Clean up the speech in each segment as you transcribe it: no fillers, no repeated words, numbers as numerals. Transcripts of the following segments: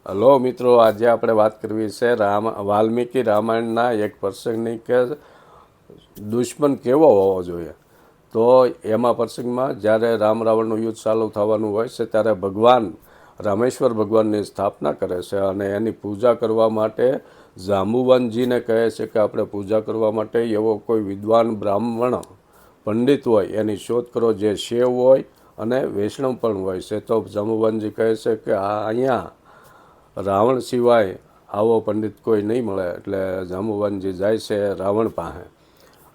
Hello મિત્રો, આજે આપણે વાત કરવી છે વાલ્મીકી રામાયણના એક પ્રસંગની કે દુશ્મન કેવો હોવો જોઈએ. તો એમાં પ્રસંગમાં જ્યારે રામ રાવણનું યુદ્ધ ચાલુ થવાનું હોય છે ત્યારે ભગવાન રામેશ્વર ભગવાનની સ્થાપના કરે છે અને એની પૂજા કરવા માટે જાંબુવનજીને કહે છે કે આપણે પૂજા કરવા માટે એવો કોઈ વિદ્વાન બ્રાહ્મણ પંડિત હોય એની શોધ કરો જે શૈવ હોય અને વૈષ્ણવ પણ હોય છે. તો જાંબુવનજી કહે છે કે અહીંયા રાવણ સિવાય આવો પંડિત કોઈ નહીં મળે. એટલે જાંબુવનજી જાય છે રાવણ પાસે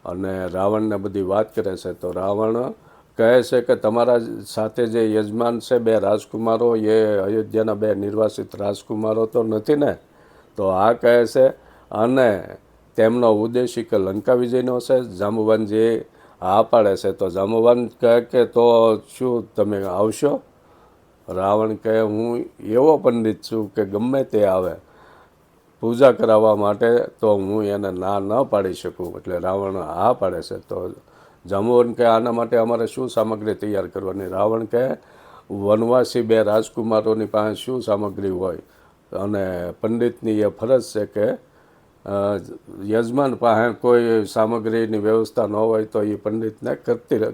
અને રાવણને બધી વાત કરે છે. તો રાવણ કહે છે કે તમારા સાથે જે યજમાન છે બે રાજકુમારો, એ અયોધ્યાના બે નિર્વાસિત રાજકુમારો તો નથી ને? તો આ કહે છે અને તેમનો ઉદ્દેશ્ય કે લંકા વિજયનો છે. જાંબુવનજી હા પાડે છે. તો જાંબુવન કહે કે તો શું તમે આવશો? રાવણ કહે હું એવો પંડિત છું કે ગમે તે આવે પૂજા કરાવવા માટે તો હું એને ના ન પાડી શકું. એટલે રાવણ હા પાડે છે. તો જાંબુવન કહે આના માટે અમારે શું સામગ્રી તૈયાર કરવાની? રાવણ કહે વનવાસી બે રાજકુમારોની પાસે શું સામગ્રી હોય, અને પંડિતની એ ફરજ છે કે યજમાન પાસે કોઈ સામગ્રીની વ્યવસ્થા ન હોય તો એ પંડિતને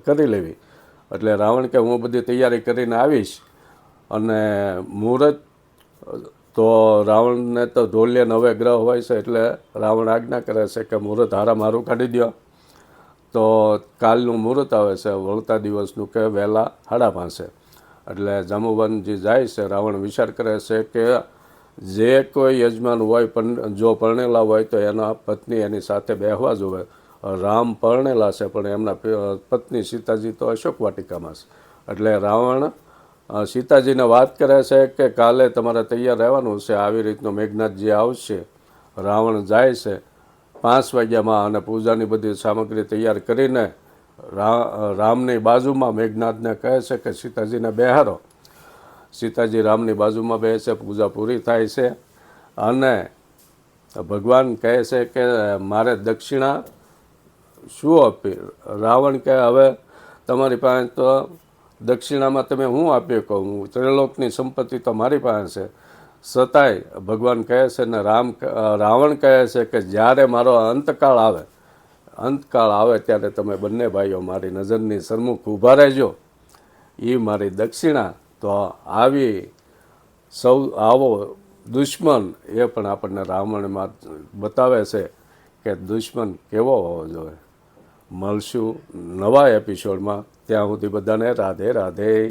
કરી લેવી. એટલે રાવણ કે હું બધી તૈયારી કરીને આવીશ. અને મુહૂર્ત તો રાવણને તો ઢોલિયા 9 ગ્રહ હોય છે. એટલે રાવણ આજ્ઞા કરે છે કે મુહૂર્ત હારું કાઢી દો. તો કાલનું મુહૂર્ત આવે છે વળતા દિવસનું કે વહેલા 5:30. એટલે જાંબુવનજી જાય છે. રાવણ વિચાર કરે છે કે જે કોઈ યજમાન હોય પણ જો પરણેલા હોય તો એના પત્ની એની સાથે બેહવા જોવે. રામ પરણેલા છે પણ એમના પત્ની સીતાજી તો અશોક વાટિકામાં છે. એટલે રાવણ સીતાજીને વાત કરે છે કે કાલે તમારે તૈયાર રહેવાનું છે. આવી રીતનો મેઘનાથજી આવશે. રાવણ જાય છે 5 વાગ્યામાં અને પૂજાની બધી સામગ્રી તૈયાર કરીને રામની બાજુમાં મેઘનાથને કહે છે કે સીતાજીને બેહારો. સીતાજી રામની બાજુમાં બેસે, પૂજા પૂરી થાય છે અને ભગવાન કહે છે કે મારે દક્ષિણા શું આપી? રાવણ કહે હવે તમારી પાસે તો દક્ષિણામાં તમે શું આપી કહો? ત્રિલોકની સંપત્તિ તો મારી પાસે છે. છતાંય ભગવાન કહે છે ને રાવણ કહે છે કે જ્યારે મારો અંતકાળ આવે ત્યારે તમે બંને ભાઈઓ મારી નજરની સન્મુખ ઊભા રહેજો. એ મારી દક્ષિણા. તો આવો દુશ્મન એ પણ આપણને રાવણમાં બતાવે છે કે દુશ્મન કેવો હોવો જોઈએ. મળશું નવા એપિસોડમાં. ત્યાં સુધી બધાને રાધે રાધે.